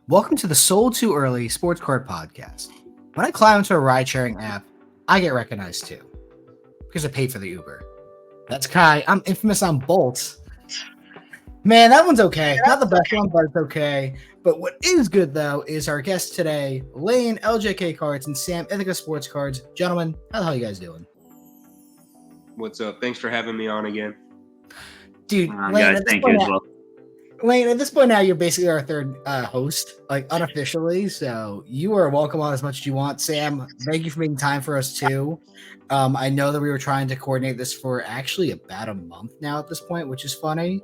Welcome to the Sold Too Early Sports Card Podcast. When I climb into a ride-sharing app, I get recognized too, because I paid for the Uber. That's Kai. I'm infamous on Bolts. Man, that one's okay. Not the best one, but it's okay. But what is good, though, is our guest today, Layton LJK Cards and Sam Ithaca Sports Cards. Gentlemen, how the hell are you guys doing? What's up? Thanks for having me on again. Dude, guys, thank you as well. Layton, at this point now, you're basically our third host, like unofficially. So you are welcome on as much as you want. Sam, thank you for making time for us too. I know that we were trying to coordinate this for actually about a month now at this point, which is funny.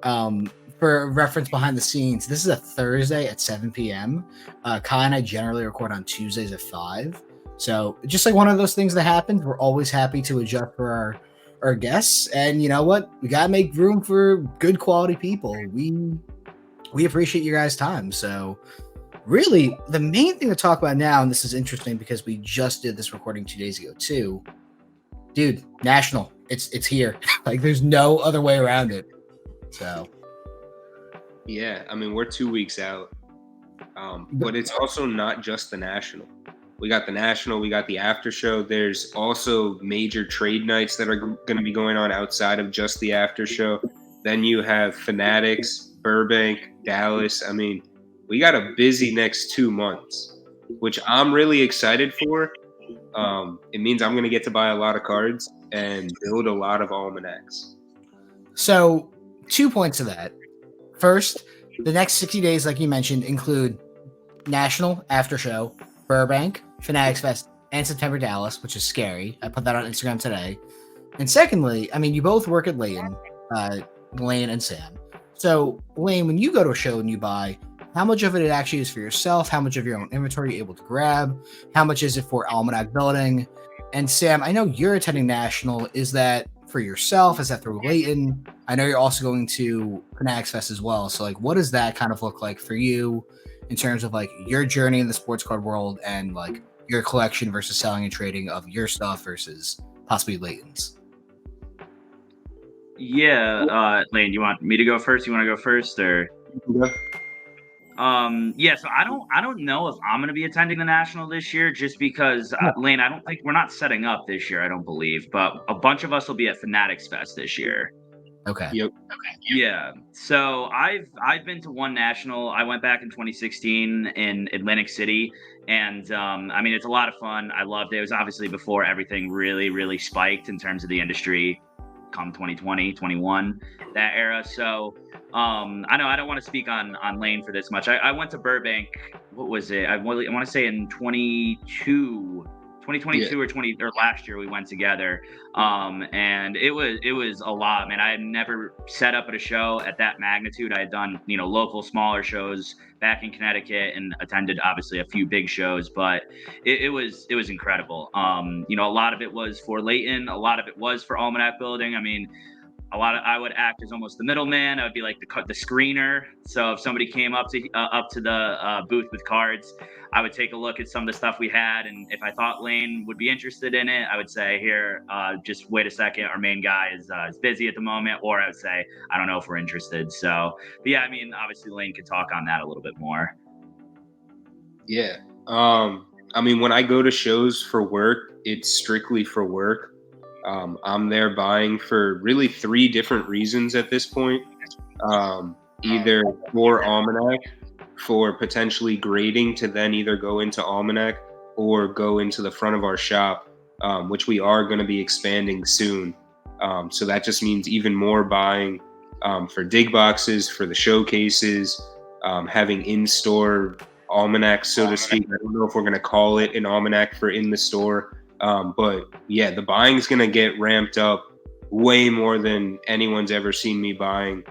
For reference behind the scenes, this is a Thursday at 7 p.m. Kai and I generally record on Tuesdays at 5. So just like one of those things that happens, we're always happy to adjust for our guests. And you know what? We got to make room for good quality people. We appreciate your guys' time. So really, the main thing to talk about now, and this is interesting because we just did this recording 2 days ago too. Dude, national. It's here. Like there's no other way around it. So yeah, I mean we're 2 weeks out, but it's also not just the national. We got the national, we got the after show. There's also major trade nights that are going to be going on outside of just the after show. Then you have Fanatics, Burbank, Dallas. I mean, we got a busy next 2 months, which I'm really excited for. It means I'm going to get to buy a lot of cards and build a lot of almanacs. So 2 points to that. First, the next 60 days, like you mentioned, include National After Show, Burbank, Fanatics Fest, and September Dallas, which is scary. I put that on Instagram today. And secondly, I mean, you both work at Layton, Layton and Sam. So, Layton, when you go to a show and you buy, how much of it actually is for yourself? How much of your own inventory are you able to grab? How much is it for almanac building? And Sam, I know you're attending National. Is that for yourself? Is that through Layton? I know you're also going to Fanatics Fest as well. So, like, what does that kind of look like for you in terms of like your journey in the sports card world and like your collection versus selling and trading of your stuff versus possibly Layton's? Yeah, Lane, you want me to go first? You want to go first, or? Yeah. So I don't know if I'm going to be attending the national this year, just because Lane, I don't think we're not setting up this year. I don't believe, but a bunch of us will be at Fanatics Fest this year. Okay. Yep. Yeah. So I've been to one national. I went back in 2016 in Atlantic City, and I mean it's a lot of fun. I loved it. It was obviously before everything really spiked in terms of the industry, come 2020, 21, that era. So I know I don't want to speak on Lane for this much. I went to Burbank. What was it? I want to say in 2022 or last year we went together, and it was a lot, man. I had never set up at a show at that magnitude. I had done local smaller shows back in Connecticut and attended obviously a few big shows, but it was incredible. A lot of it was for Layton, a lot of it was for almanac building. I mean, I would act as almost the middleman. I would be like the screener. So if somebody came up to the booth with cards, I would take a look at some of the stuff we had, and if I thought Lane would be interested in it, I would say, "Here, just wait a second. Our main guy is busy at the moment," or I would say, "I don't know if we're interested." So, but yeah, I mean, obviously Lane could talk on that a little bit more. Yeah. I mean, when I go to shows for work, it's strictly for work. I'm there buying for really 3 different reasons at this point. Either for almanac, for potentially grading to then either go into almanac or go into the front of our shop, which we are going to be expanding soon. So that just means even more buying for dig boxes, for the showcases, having in-store almanac, so to speak. I don't know if we're going to call it an almanac for in the store. But yeah, the buying's going to get ramped up way more than anyone's ever seen me buying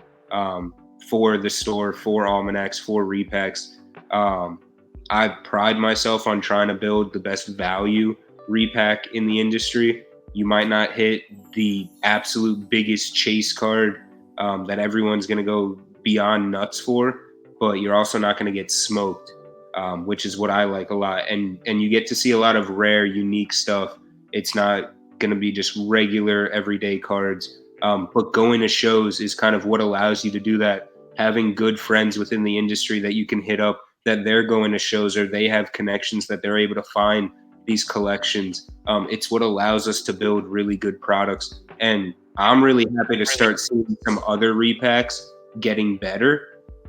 for the store, for almanacs, for repacks. I pride myself on trying to build the best value repack in the industry. You might not hit the absolute biggest chase card that everyone's going to go beyond nuts for, but you're also not going to get smoked. Which is what I like a lot. And you get to see a lot of rare, unique stuff. It's not going to be just regular, everyday cards. But going to shows is kind of what allows you to do that. Having good friends within the industry that you can hit up that they're going to shows, or they have connections that they're able to find these collections. It's what allows us to build really good products. And I'm really happy to start seeing some other repacks getting better,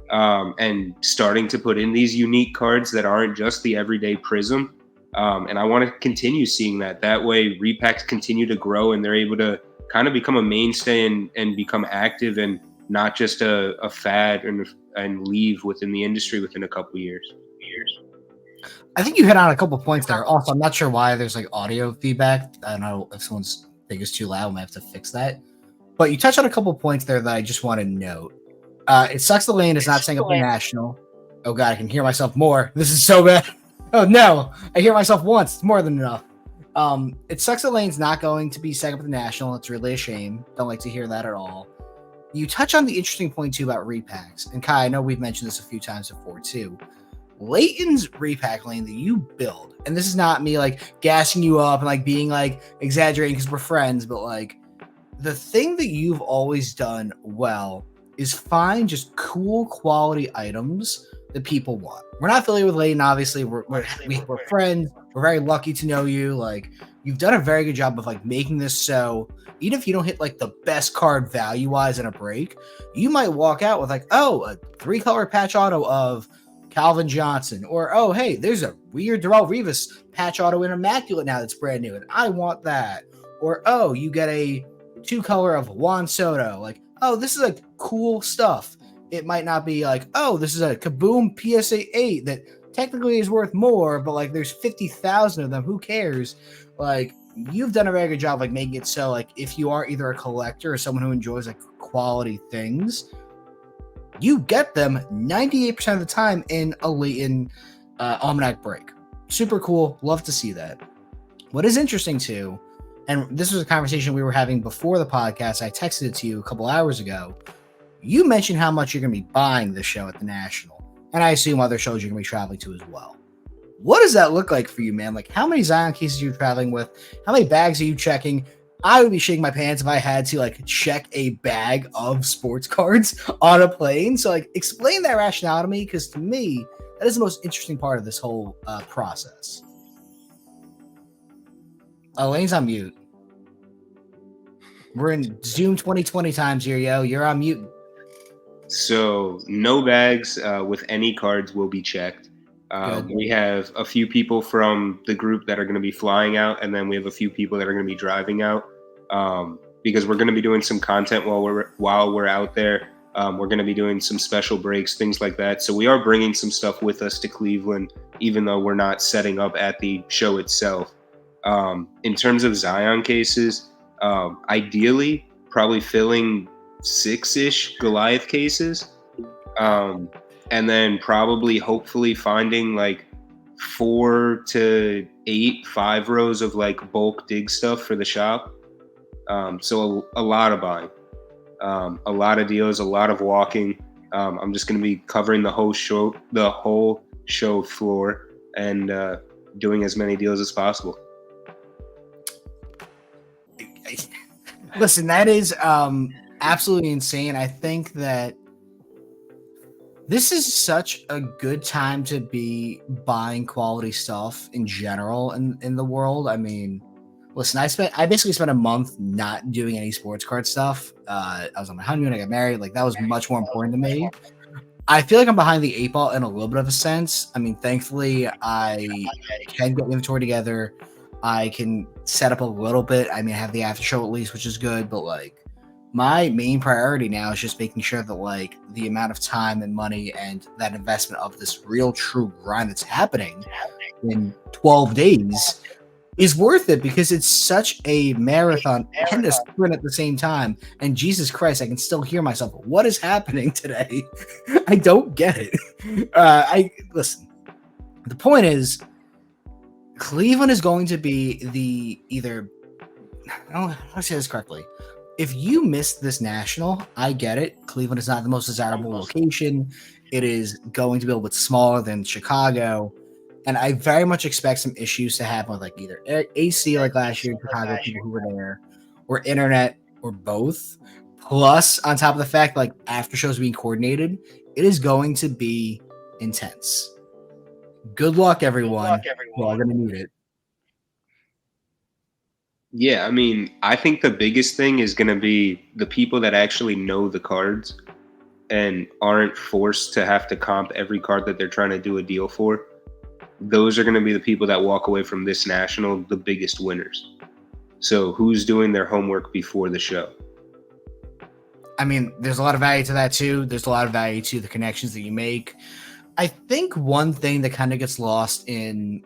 and starting to put in these unique cards that aren't just the everyday Prism. And I want to continue seeing that. That way, repacks continue to grow and they're able to kind of become a mainstay and become active, and not just a fad and leave within the industry within a couple years. I think you hit on a couple points there. Also, I'm not sure why there's like audio feedback. I don't know if someone's thing is too loud. I might have to fix that. But you touched on a couple points there that I just want to note. It sucks the lane is not setting up the national. Oh god, I can hear myself more. This is so bad. Oh no, I hear myself once. It's more than enough. It sucks the lane's not going to be setting up the national. It's really a shame. Don't like to hear that at all. You touch on the interesting point too about repacks. And Kai, I know we've mentioned this a few times before too. Layton's repack lane that you build, and this is not me like gassing you up and like being like exaggerating because we're friends, but like the thing that you've always done well is find just cool quality items that people want. We're not affiliated with Layton, obviously. We're friends. We're very lucky to know you. Like, you've done a very good job of like making this so even if you don't hit like the best card value wise in a break, you might walk out with like, oh, a 3-color patch auto of Calvin Johnson, or oh, hey, there's a weird Darrell Rivas patch auto in Immaculate now that's brand new, and I want that. Or oh, you get a 2-color of Juan Soto. Like, oh, this is like cool stuff. It might not be like, oh, this is a Kaboom PSA 8 that technically is worth more, but like there's 50,000 of them. Who cares? Like, you've done a very good job like making it so like if you are either a collector or someone who enjoys like quality things, you get them 98% of the time in a Layton Almanac break. Super cool. Love to see that. What is interesting too, and this was a conversation we were having before the podcast. I texted it to you a couple hours ago. You mentioned how much you're going to be buying this show at the National, and I assume other shows you're going to be traveling to as well. What does that look like for you, man? Like, how many Zion cases are you traveling with? How many bags are you checking? I would be shaking my pants if I had to like check a bag of sports cards on a plane. So like explain that rationale to me, because to me, that is the most interesting part of this whole process. Lane's on mute. We're in Zoom 2020 times here, yo. You're on mute. So no bags with any cards will be checked. We have a few people from the group that are going to be flying out, and then we have a few people that are going to be driving out, because we're going to be doing some content while we're out there. We're going to be doing some special breaks, things like that. So we are bringing some stuff with us to Cleveland, even though we're not setting up at the show itself. In terms of Zion cases, ideally probably filling 6-ish Goliath cases. And then probably hopefully finding like 4 to 8 5 rows of like bulk dig stuff for the shop. So a lot of buying, a lot of deals, a lot of walking. I'm just going to be covering the whole show floor, and doing as many deals as possible. Listen, that is absolutely insane. I think that this is such a good time to be buying quality stuff in general in the world. I mean, listen, I basically spent a month not doing any sports card stuff. I was on my honeymoon, I got married. Like, that was much more important to me. I feel like I'm behind the 8 ball in a little bit of a sense. I mean, thankfully, I can get inventory together. I can set up a little bit. I mean, I have the after show at least, which is good, but like, my main priority now is just making sure that like the amount of time and money and that investment of this real true grind that's happening in 12 days is worth it, because it's such a marathon and a sprint at the same time. And Jesus Christ, I can still hear myself. What is happening today? I don't get it. Listen, the point is Cleveland is going to be I don't know how to say this correctly. If you missed this national, I get it. Cleveland is not the most desirable location. It is going to be a little bit smaller than Chicago. And I very much expect some issues to happen with like either AC like last year in Chicago, people who were there, or internet, or both. Plus, on top of the fact, like after shows being coordinated, it is going to be intense. Good luck, everyone. We're all gonna need it. Yeah, I mean, I think the biggest thing is going to be the people that actually know the cards and aren't forced to have to comp every card that they're trying to do a deal for. Those are going to be the people that walk away from this national the biggest winners. So who's doing their homework before the show? I mean, there's a lot of value to that too. There's a lot of value to the connections that you make. I think one thing that kind of gets lost in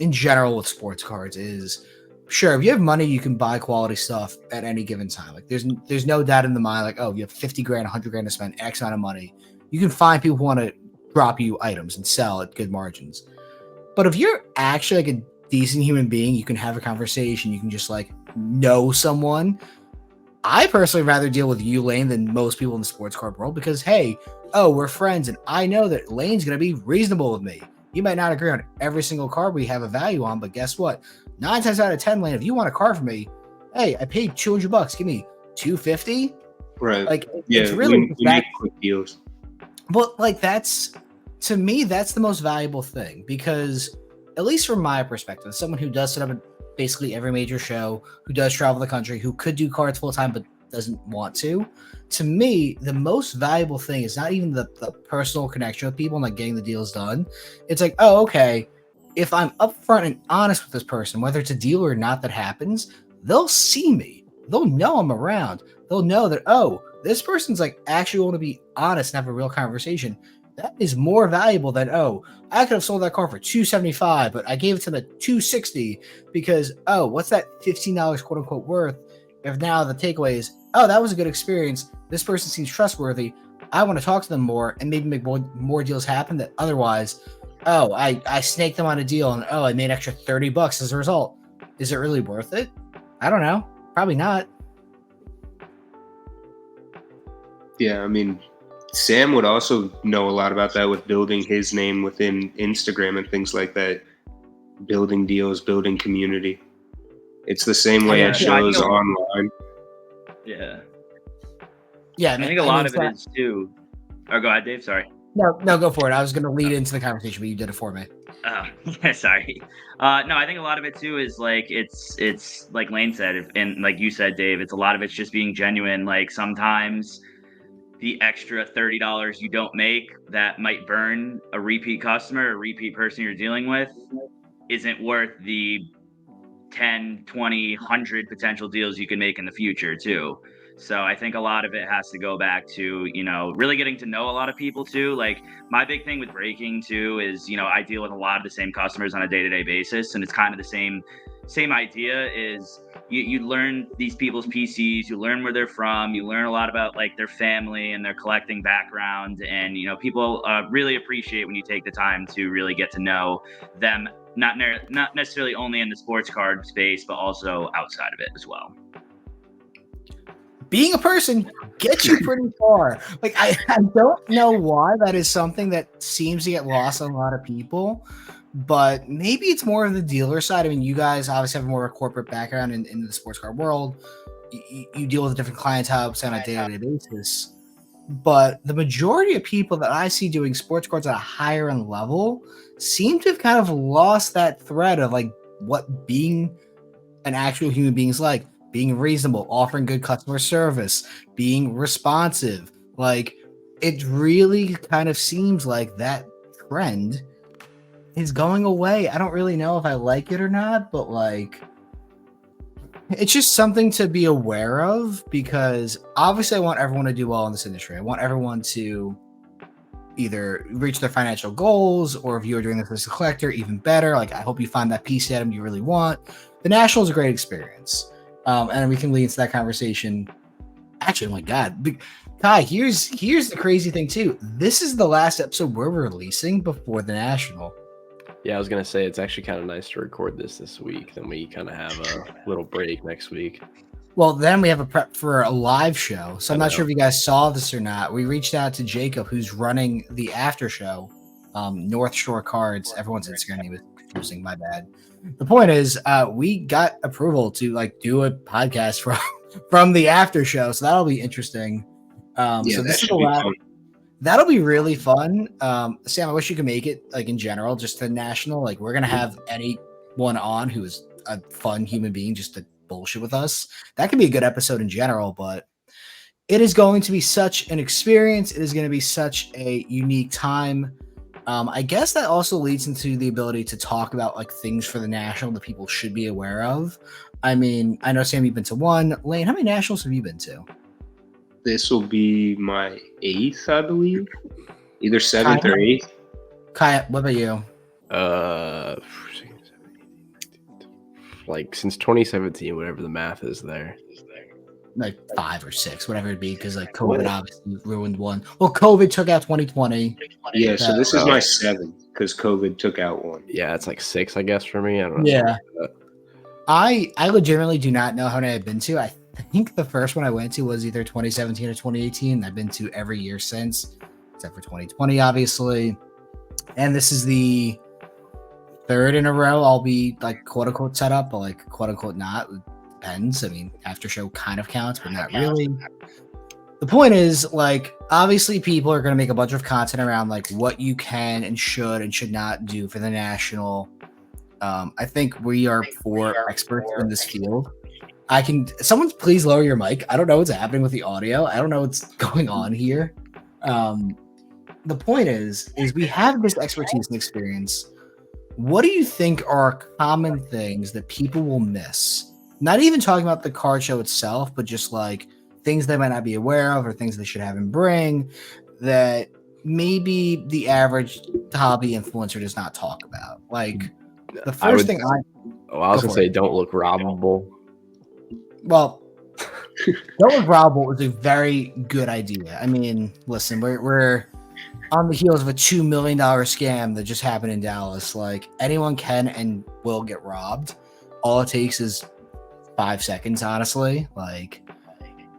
general with sports cards is, sure, if you have money, you can buy quality stuff at any given time. Like there's no doubt in the mind, like, oh, you have 50 grand, 100 grand to spend X amount of money. You can find people who want to drop you items and sell at good margins. But if you're actually like a decent human being, you can have a conversation, you can just like know someone. I personally rather deal with you, Lane, than most people in the sports card world because, hey, oh, we're friends, and I know that Lane's going to be reasonable with me. You might not agree on every single card we have a value on, but guess what? 9 times out of 10, Lane, if you want a card from me, hey, I paid $200. Give me $250. Right. Like, Yeah, it's really we make quick deals. But like to me, that's the most valuable thing because, at least from my perspective, as someone who does set up a basically every major show, who does travel the country, who could do cards full time but doesn't want to me, the most valuable thing is not even the personal connection with people and like getting the deals done. It's like, oh, okay, if I'm upfront and honest with this person, whether it's a deal or not that happens, they'll see me. They'll know I'm around. They'll know that, oh, this person's like actually want to be honest and have a real conversation. That is more valuable than, oh, I could have sold that car for $275, but I gave it to the $260 because, oh, what's that $15 quote unquote worth? If now the takeaway is, oh, that was a good experience. This person seems trustworthy. I want to talk to them more and maybe make more deals happen that otherwise, oh, I snaked them on a deal and oh, I made extra $30 as a result. Is it really worth it? I don't know. Probably not. Yeah, I mean, Sam would also know a lot about that with building his name within Instagram and things like that. Building deals, building community. It's the same way at shows online. Yeah. Yeah, I think a lot of it is too. Oh, go ahead, Dave. Sorry. No, go for it. I was going to lead into the conversation, but you did it for me. Yeah, sorry. No, I think a lot of it too is like it's like Lane said, and like you said, Dave. It's a lot of it's just being genuine. Like sometimes the extra $30 you don't make that might burn a repeat customer, a repeat person you're dealing with, isn't worth the 10, 20, 100 potential deals you can make in the future too. So I think a lot of it has to go back to, really getting to know a lot of people too. Like my big thing with breaking too is, I deal with a lot of the same customers on a day-to-day basis. And it's kind of the same idea is you learn these people's PCs, you learn where they're from, you learn a lot about like their family and their collecting background. And, people really appreciate when you take the time to really get to know them, not necessarily only in the sports card space, but also outside of it as well. Being a person gets you pretty far. Like I don't know why that is something that seems to get lost on a lot of people, but maybe it's more of the dealer side. I mean, you guys obviously have more of a corporate background in the sports card world. You deal with different clientele on a day-to-day basis, but the majority of people that I see doing sports cards at a higher end level seem to have kind of lost that thread of like what being an actual human being is like. Being reasonable, offering good customer service, being responsive. Like, it really kind of seems like that trend is going away. I don't really know if I like it or not, but like, it's just something to be aware of because obviously I want everyone to do well in this industry. I want everyone to either reach their financial goals or if you're doing this as a collector, even better. Like, I hope you find that piece item you really want. The National is a great experience. And we can lead into that conversation. Actually, oh my God, Kai, here's the crazy thing too. This is the last episode we're releasing before the National. Yeah, I was gonna say it's actually kind of nice to record this week. Then we kind of have a little break next week. Well, then we have a prep for a live show. So I'm not sure if you guys saw this or not. We reached out to Jacob, who's running the after show, North Shore Cards. Everyone's Instagram name is confusing. My bad. The point is, we got approval to like do a podcast from the after show, so that'll be interesting. So this is That'll be really fun. Sam, I wish you could make it like in general, just the national. Like we're gonna have anyone on who is a fun human being just to bullshit with us. That could be a good episode in general, but it is going to be such an experience. It is going to be such a unique time. I guess that also leads into the ability to talk about like things for the national that people should be aware of. I mean, I know Sam, you've been to one. Lane, how many nationals have you been to? This will be my 8th, I believe. Either 7th or 8th. Kaya, what about you? Like since 2017, whatever the math is there. Like 5 or 6, whatever it'd be, because like COVID obviously ruined one. Well, COVID took out 2020. Yeah, so this is my 7th because COVID took out one. Yeah, it's like 6, I guess, for me. I don't know. Yeah. I legitimately do not know how many I've been to. I think the first one I went to was either 2017 or 2018. I've been to every year since, except for 2020, obviously. And this is the 3rd in a row I'll be like quote unquote set up, but like quote unquote not. It depends. I mean, after show kind of counts, but not really. The point is, like, obviously people are going to make a bunch of content around like what you can and should not do for the national. I think we are 4 experts in this field. Someone please lower your mic. I don't know what's happening with the audio. I don't know what's going on here. The point is we have this expertise and experience. What do you think are common things that people will miss? Not even talking about the card show itself, but just like things they might not be aware of or things they should have and bring that maybe the average hobby influencer does not talk about. Like the first thing I was gonna say, don't look robbable. Well, don't look robbable is a very good idea. I mean, listen, we're on the heels of a $2 million scam that just happened in Dallas. Like anyone can and will get robbed. All it takes is 5 seconds, honestly. Like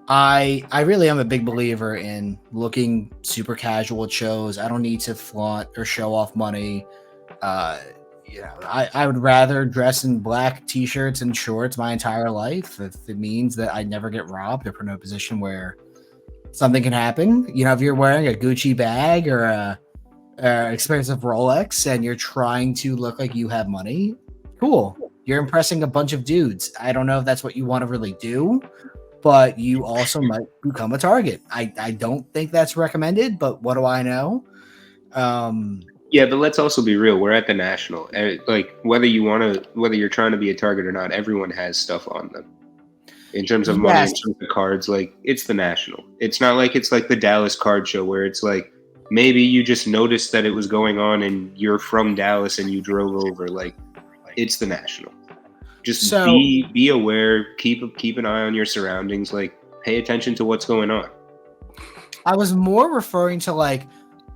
I really am a big believer in looking super casual at shows. I don't need to flaunt or show off money. I would rather dress in black t-shirts and shorts my entire life if it means that I never get robbed or put in a position where something can happen. You know, if you're wearing a Gucci bag or a expensive Rolex and you're trying to look like you have money, cool. You're impressing a bunch of dudes. I don't know if that's what you want to really do, but you also might become a target. I don't think that's recommended, but what do I know? Yeah, but let's also be real. We're at the national. Like whether you're trying to be a target or not, everyone has stuff on them. In terms of money, in terms of cards, like it's the national. It's not like it's like the Dallas card show where it's like maybe you just noticed that it was going on and you're from Dallas and you drove over. Like it's the national. Just be aware. Keep an eye on your surroundings. Like pay attention to what's going on. I was more referring to like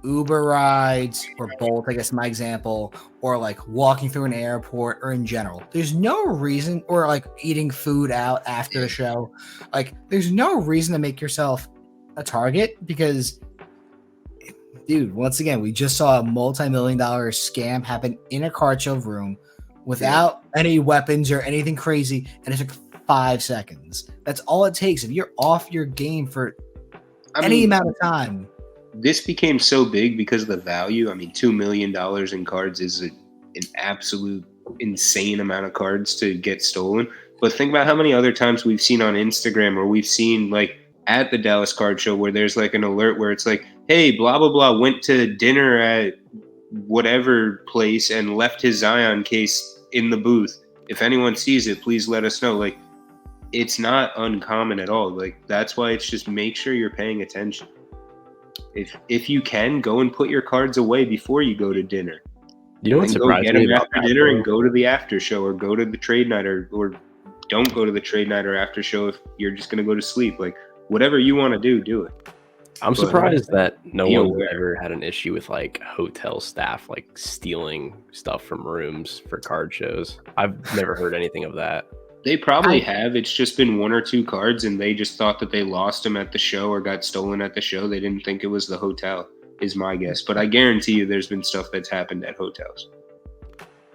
Uber rides or Bolt, I guess my example, or like walking through an airport or in general. There's no reason, or like eating food out after the show. Like there's no reason to make yourself a target because, dude, once again, we just saw a multi-million-dollar scam happen in a card show room without any weapons or anything crazy, and it took 5 seconds. That's all it takes. If you're off your game for any amount of time. This became so big because of the value. I mean, $2 million in cards is an absolute insane amount of cards to get stolen. But think about how many other times we've seen on Instagram or we've seen like at the Dallas card show where there's like an alert where it's like, hey, blah, blah, blah, went to dinner at whatever place and left his Zion case in the booth. If anyone sees it, please let us know. Like, it's not uncommon at all. Like, that's why it's just make sure you're paying attention. If you can, go and put your cards away before you go to dinner. You know what's surprising me about after dinner and go to the after show or go to the trade night or don't go to the trade night or after show if you're just going to go to sleep. Like, whatever you want to do it. I'm surprised that no one ever had an issue with like hotel staff like stealing stuff from rooms for card shows. I've never heard anything of that. They probably have. It's just been 1 or 2 cards and they just thought that they lost them at the show or got stolen at the show. They didn't think it was the hotel, is my guess. But I guarantee you there's been stuff that's happened at hotels.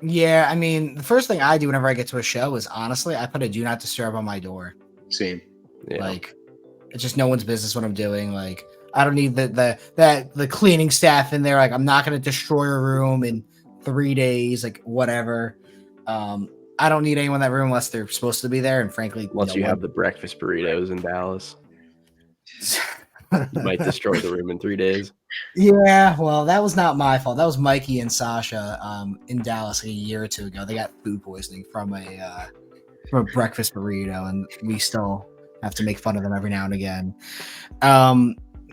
Yeah, I mean, the first thing I do whenever I get to a show is honestly, I put a do not disturb on my door. Same. Yeah. Like, it's just no one's business what I'm doing. Like, I don't need the cleaning staff in there. Like, I'm not going to destroy a room in 3 days, like whatever. I don't need anyone in that room unless they're supposed to be there. And frankly, Once you have the breakfast burritos in Dallas, you might destroy the room in 3 days. Yeah, well, that was not my fault. That was Mikey and Sasha in Dallas like a year or two ago. They got food poisoning from a breakfast burrito, and we still have to make fun of them every now and again.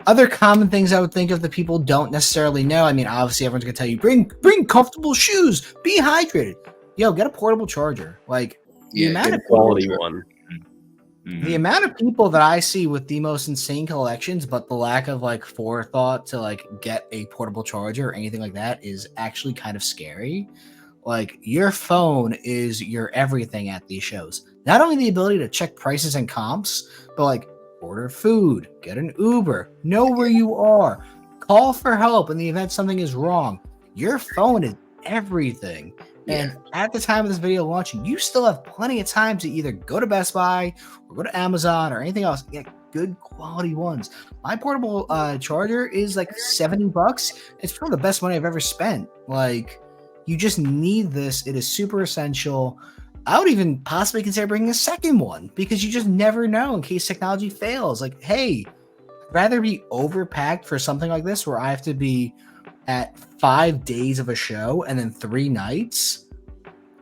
Other common things I would think of that people don't necessarily know. I mean, obviously, everyone's gonna tell you bring comfortable shoes, be hydrated. Yo, get a portable charger. Like the amount of quality one. The amount of people that I see with the most insane collections, but the lack of like forethought to like get a portable charger or anything like that is actually kind of scary. Like your phone is your everything at these shows. Not only the ability to check prices and comps, but like order food, get an Uber, know where you are, call for help in the event something is wrong. Your phone is everything. And at the time of this video launching, you still have plenty of time to either go to Best Buy or go to Amazon or anything else. Get good quality ones. My portable charger is like $70. It's probably the best money I've ever spent. Like, you just need this. It is super essential. I would even possibly consider bringing a second one because you just never know in case technology fails. Like, hey, I'd rather be overpacked for something like this where I have to be at 5 days of a show and then 3 nights.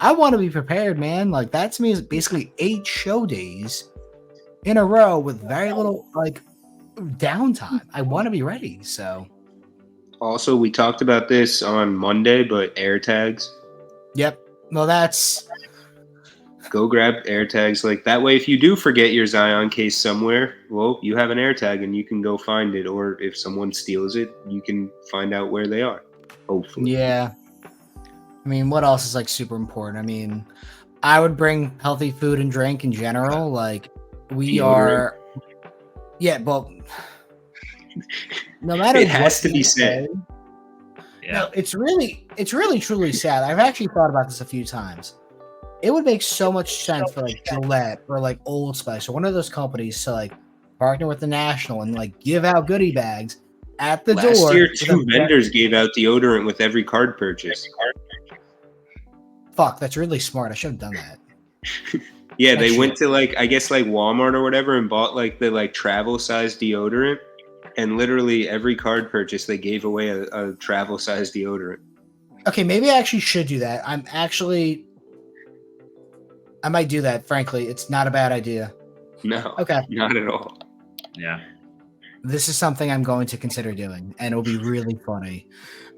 I want to be prepared, man. Like, that to me is basically 8 show days in a row with very little like downtime. I want to be ready. So Also, we talked about this on Monday, but air tags. Yep. Well, that's go grab air tags. Like that way, if you do forget your Zion case somewhere, well, you have an air tag and you can go find it. Or if someone steals it, you can find out where they are. Hopefully. Yeah. I mean, what else is like super important? I mean, I would bring healthy food and drink in general. Like we are, yeah, but no matter it has to be said. Yeah. No, it's really truly sad. I've actually thought about this a few times. It would make so much sense for like Gillette or like Old Spice or one of those companies to like partner with the National and like give out goodie bags at the door. Last year, 2 vendors gave out deodorant with every card purchase. Fuck, that's really smart. I should have done that. Yeah, they went to like, I guess like Walmart or whatever and bought like the like travel size deodorant, and literally every card purchase they gave away a travel size deodorant. Okay, maybe I actually should do that. I might do that, frankly. It's not a bad idea. No. Okay. Not at all. Yeah. This is something I'm going to consider doing, and it'll be really funny.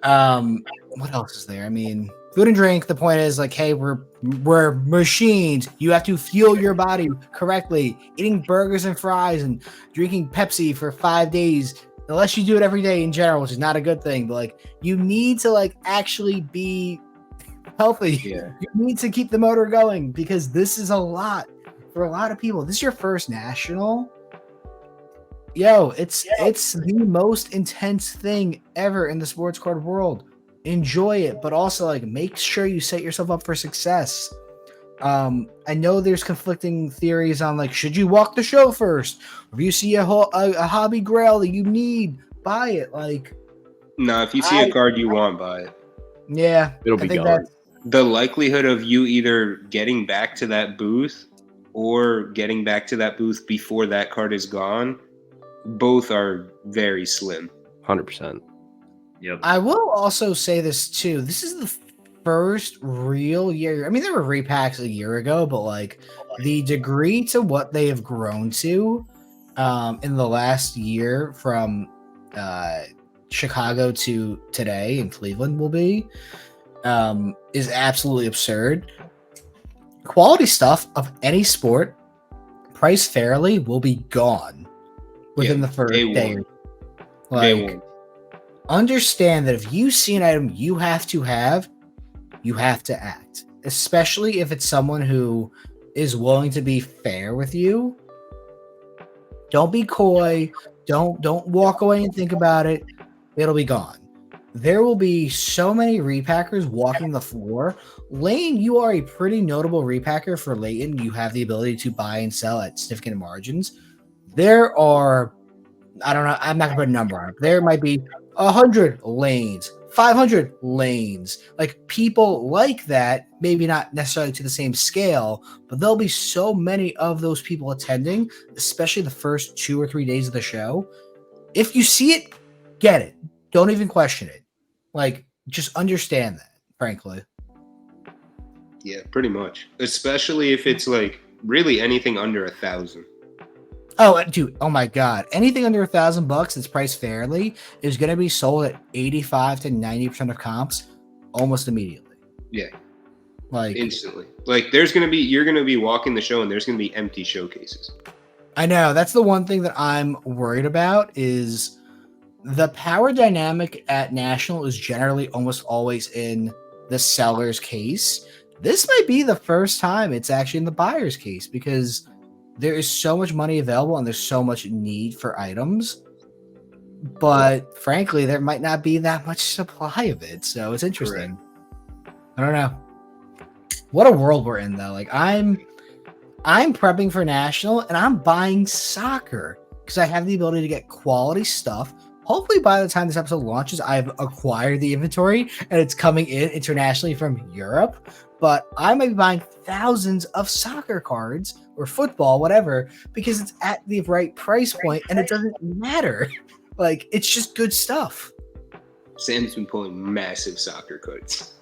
What else is there? I mean, food and drink. The point is like, hey, we're machines. You have to fuel your body correctly. Eating burgers and fries and drinking Pepsi for 5 days, unless you do it every day in general, which is not a good thing. But like, you need to like actually be healthy. Yeah. You need to keep the motor going because this is a lot for a lot of people. This is your first national. Yo, it's the most intense thing ever in the sports card world. Enjoy it, but also like make sure you set yourself up for success. I know there's conflicting theories on like, should you walk the show first? Or if you see a hobby grail that you need, buy it. Like, no, if you see a card you want, buy it. Yeah, it'll be gone. The likelihood of you either getting back to that booth or getting back to that booth before that card is gone, both are very slim. 100%. Yep. I will also say this too. This is the first real year. I mean, there were repacks a year ago, but like the degree to what they have grown to in the last year from Chicago to today in Cleveland will be is absolutely absurd. Quality stuff of any sport, priced fairly, will be gone within the first day. Like, understand that if you see an item you have to act, especially if it's someone who is willing to be fair with you. Don't be coy. Don't walk away and think about it. It'll be gone. There will be so many repackers walking the floor. Lane, you are a pretty notable repacker for Layton. You have the ability to buy and sell at significant margins. There are I don't know. I'm not gonna put a number on it. There might be 100 lanes, 500 lanes. Like people like that, maybe not necessarily to the same scale, but there'll be so many of those people attending, especially the first 2 or 3 days of the show. If you see it, get it. Don't even question it. Like, just understand that, frankly. Yeah, pretty much. Especially if it's like really anything under 1,000. Oh, dude! Oh my God! Anything under $1,000 that's priced fairly is going to be sold at 85 to 90% of comps almost immediately. Yeah, like instantly. Like you're gonna be walking the show and there's gonna be empty showcases. I know that's the one thing that I'm worried about is the power dynamic at National is generally almost always in the seller's case. This might be the first time it's actually in the buyer's case because there is so much money available and there's so much need for items. But frankly, there might not be that much supply of it. So it's interesting. Correct. I don't know. What a world we're in though. Like I'm prepping for National and I'm buying soccer because I have the ability to get quality stuff. Hopefully by the time this episode launches, I've acquired the inventory and it's coming in internationally from Europe. But I might be buying thousands of soccer cards or football, whatever, because it's at the right price point and it doesn't matter. Like, it's just good stuff. Sam's been pulling massive soccer cards.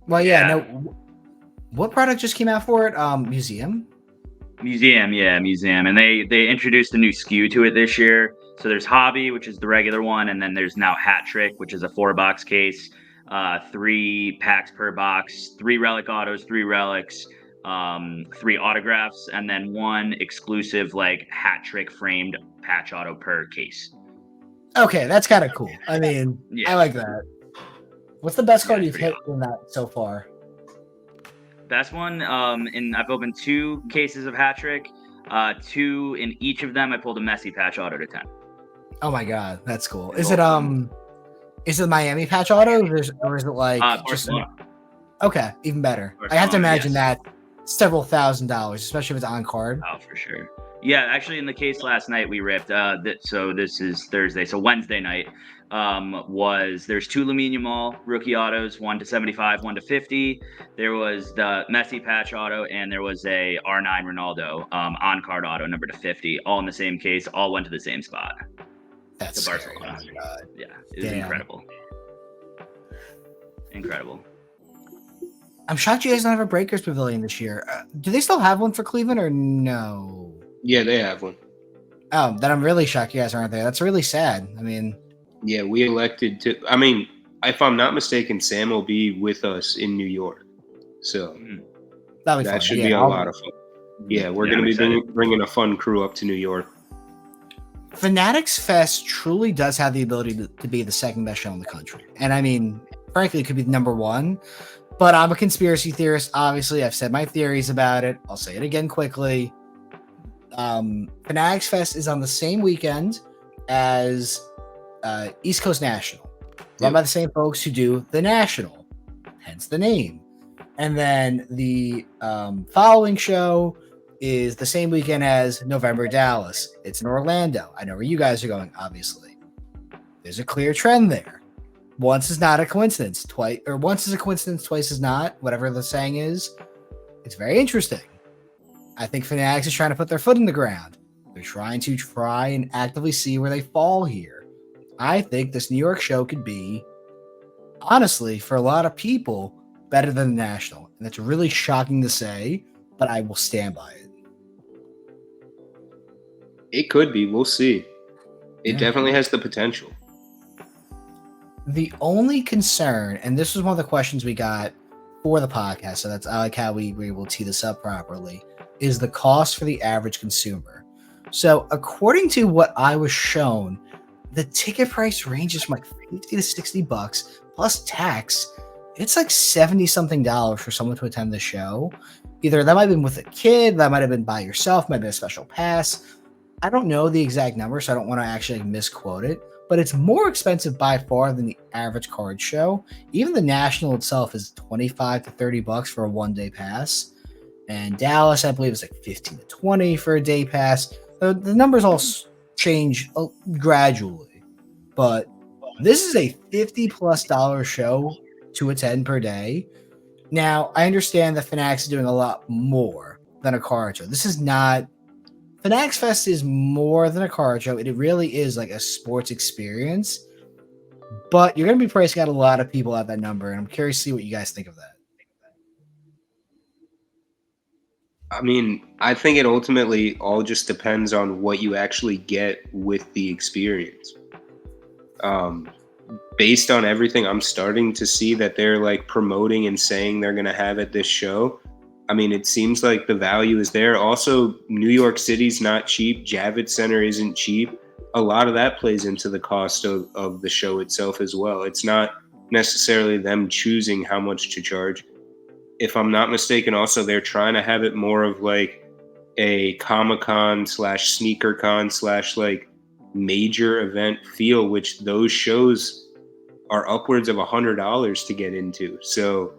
Well, yeah. No, what product just came out for it? Museum? Museum. And they introduced a new SKU to it this year. So there's Hobby, which is the regular one, and then there's now Hat Trick, which is a 4-box case. 3 packs per box, 3 relic autos, 3 relics, 3 autographs, and then 1 exclusive like hat trick framed patch auto per case. Okay, that's kind of cool. I mean, yeah. I like that. What's the best card you've hit in that so far? Best one, and I've opened 2 cases of hat trick. 2 in each of them, I pulled a Messi patch auto to 10. Oh my God, that's cool. Is it Miami patch auto or is it like just okay, even better. Barcelona, I have to imagine that several $1,000s, especially if it's on card. Oh, for sure. Yeah, actually, in the case last night we ripped. So this is Thursday. So Wednesday night there's 2 Lamine Yamal rookie autos, 1 to 75, 1 to 50. There was the Messi patch auto, and there was a R9 Ronaldo on card auto number to 50, all in the same case. All went to the same spot. That's the Barcelona. Yeah, it was incredible. Incredible. I'm shocked you guys don't have a Breakers Pavilion this year. Do they still have one for Cleveland or no? Yeah, they have one. Oh, then I'm really shocked you guys aren't there. That's really sad. I mean, yeah, we elected to. I mean, if I'm not mistaken, Sam will be with us in New York, so that should be a lot of fun. Yeah, we're going to be bringing a fun crew up to New York. Fanatics Fest truly does have the ability to be the second best show in the country. And I mean, frankly, it could be number 1, but I'm a conspiracy theorist. Obviously, I've said my theories about it. I'll say it again quickly. Fanatics Fest is on the same weekend as East Coast National, run by the same folks who do the National, hence the name. And then the following show is the same weekend as November Dallas. It's in Orlando. I know where you guys are going, obviously. There's a clear trend there. Once is not a coincidence. Once is a coincidence, twice is not. Whatever the saying is. It's very interesting. I think Fanatics is trying to put their foot in the ground. They're trying and actively see where they fall here. I think this New York show could be, honestly, for a lot of people, better than the National. And that's really shocking to say, but I will stand by it. It could be. We'll see. It definitely has the potential. The only concern, and this was one of the questions we got for the podcast, so I like how we were able to tee this up properly, is the cost for the average consumer. So according to what I was shown, the ticket price ranges from like $50 to $60 plus tax. It's like $70-something for someone to attend the show. Either that might have been with a kid, that might have been by yourself, might have been a special pass. I don't know the exact number, so I don't want to actually misquote it, but it's more expensive by far than the average card show. Even the National itself is $25 to $30 for a one-day pass. And Dallas, I believe, is like $15 to $20 for a day pass. The numbers all change gradually, but this is a $50+ show to attend per day. Now, I understand that Fanatics is doing a lot more than a card show. This is not Fanatics Fest is more than a card show. It really is like a sports experience. But you're going to be pricing out a lot of people at that number, and I'm curious to see what you guys think of that. I mean, I think it ultimately all just depends on what you actually get with the experience. Based on everything I'm starting to see that they're like promoting and saying they're going to have at this show, I mean, it seems like the value is there. Also, New York City's not cheap. Javits Center isn't cheap. A lot of that plays into the cost of the show itself as well. It's not necessarily them choosing how much to charge. If I'm not mistaken, also, they're trying to have it more of like a Comic-Con / SneakerCon / like major event feel, which those shows are upwards of $100 to get into. So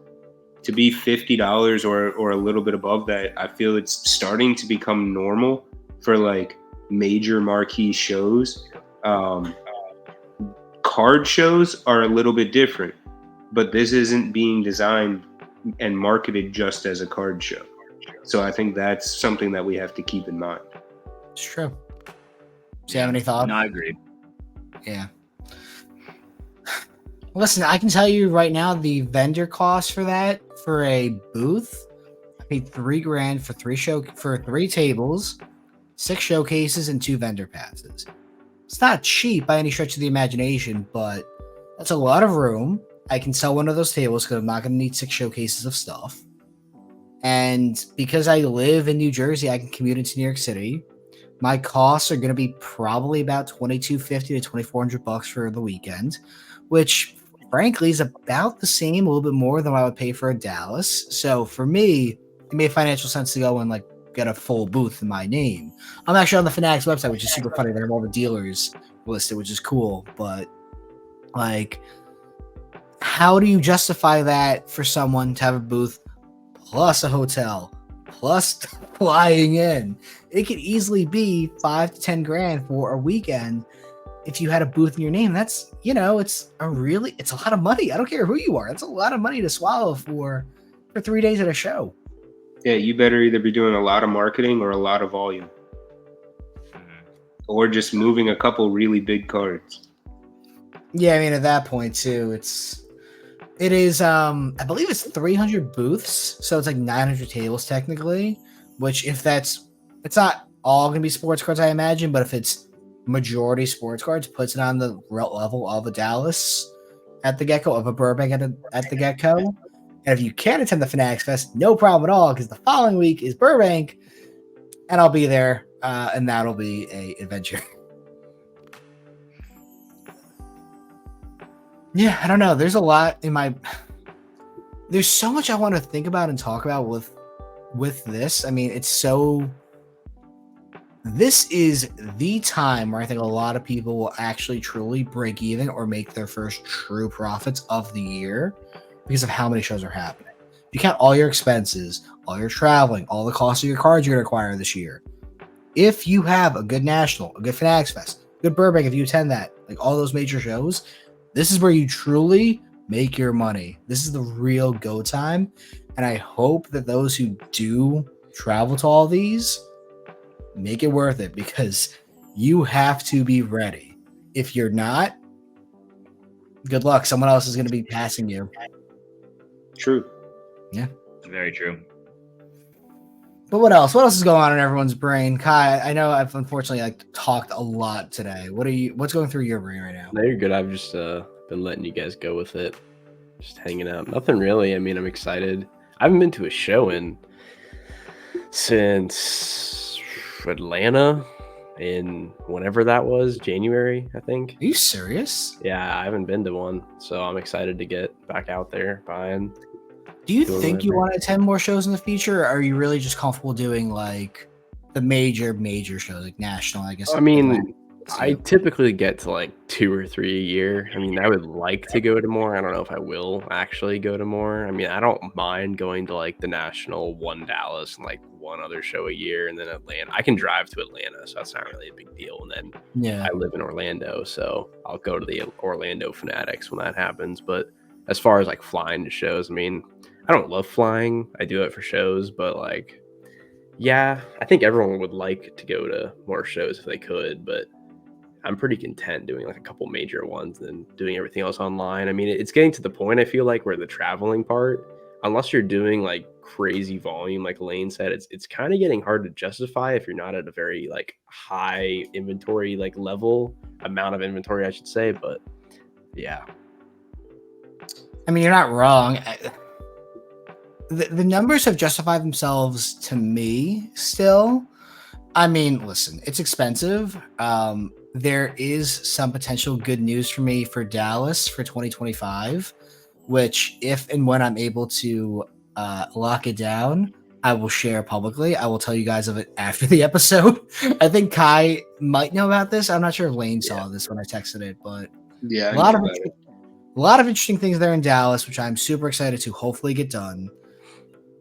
to be $50 or a little bit above that, I feel it's starting to become normal for like major marquee shows. Card shows are a little bit different, but this isn't being designed and marketed just as a card show. So I think that's something that we have to keep in mind. It's true. Do you have any thoughts? No, I agree. Yeah. Listen, I can tell you right now, the vendor cost for that for a booth, I paid $3,000 for 3 tables, 6 showcases, and 2 vendor passes. It's not cheap by any stretch of the imagination, but that's a lot of room. I can sell one of those tables because I'm not going to need 6 showcases of stuff. And because I live in New Jersey, I can commute into New York City. My costs are going to be probably about $2,250 to $2,400 for the weekend, which frankly is about the same, a little bit more than what I would pay for a Dallas. So for me, it made financial sense to go and like get a full booth in my name. I'm actually on the Fanatics website, which is super funny. They have all the dealers listed, which is cool. But like, how do you justify that for someone to have a booth plus a hotel plus flying in? It could easily be $5,000 to $10,000 for a weekend. If you had a booth in your name, that's, it's a lot of money. I don't care who you are. It's a lot of money to swallow for 3 days at a show. Yeah, you better either be doing a lot of marketing or a lot of volume. Or just moving a couple really big cards. Yeah, I mean, at that point too, it is I believe it's 300 booths, so it's like 900 tables technically, which it's not all gonna be sports cards, I imagine, but if it's majority sports cards, puts it on the level of a Dallas at the get-go, of a Burbank at the get-go. And if you can't attend the Fanatics Fest, no problem at all, because the following week is Burbank, and I'll be there, and that'll be a adventure. Yeah, I don't know. There's a lot there's so much I want to think about and talk about with this. I mean, this is the time where I think a lot of people will actually truly break even or make their first true profits of the year because of how many shows are happening. If you count all your expenses, all your traveling, all the costs of your cards you're going to acquire this year, if you have a good National, a good Fanatics Fest, good Burbank, if you attend that, like all those major shows, this is where you truly make your money. This is the real go time. And I hope that those who do travel to all these make it worth it, because you have to be ready. If you're not, good luck. Someone else is going to be passing you. True. Yeah. Very true. But what else? What else is going on in everyone's brain? Kai, I know I've unfortunately talked a lot today. What's going through your brain right now? No, you're good. I've just been letting you guys go with it. Just hanging out. Nothing really. I mean, I'm excited. I haven't been to a show since Atlanta in whenever that was, January, I think. Are you serious? Yeah, I haven't been to one, so I'm excited to get back out there buying. Do you think you want to attend more shows in the future, or are you really just comfortable doing like the major shows, like National, I guess? I mean, I typically get to like 2 or 3 a year. I mean, I would like to go to more. I don't know if I will actually go to more. I mean, I don't mind going to like the National, one Dallas, and like one other show a year, and then Atlanta. I can drive to Atlanta, so that's not really a big deal. And then I live in Orlando, so I'll go to the Orlando Fanatics when that happens. But as far as like flying to shows, I mean, I don't love flying. I do it for shows, but like, yeah, I think everyone would like to go to more shows if they could, but I'm pretty content doing like a couple major ones and then doing everything else online. I mean, it's getting to the point, I feel like, where the traveling part, unless you're doing like crazy volume, like Lane said, it's kind of getting hard to justify if you're not at a very like high inventory, like level amount of inventory, I should say. But yeah. I mean, you're not wrong. The numbers have justified themselves to me still. I mean, listen, it's expensive. There is some potential good news for me for Dallas for 2025, which if and when I'm able to lock it down, I will share publicly. I will tell you guys of it after the episode. I think Kai might know about this. I'm not sure if Lane saw this when I texted it, but yeah, a lot of interesting things there in Dallas, which I'm super excited to hopefully get done.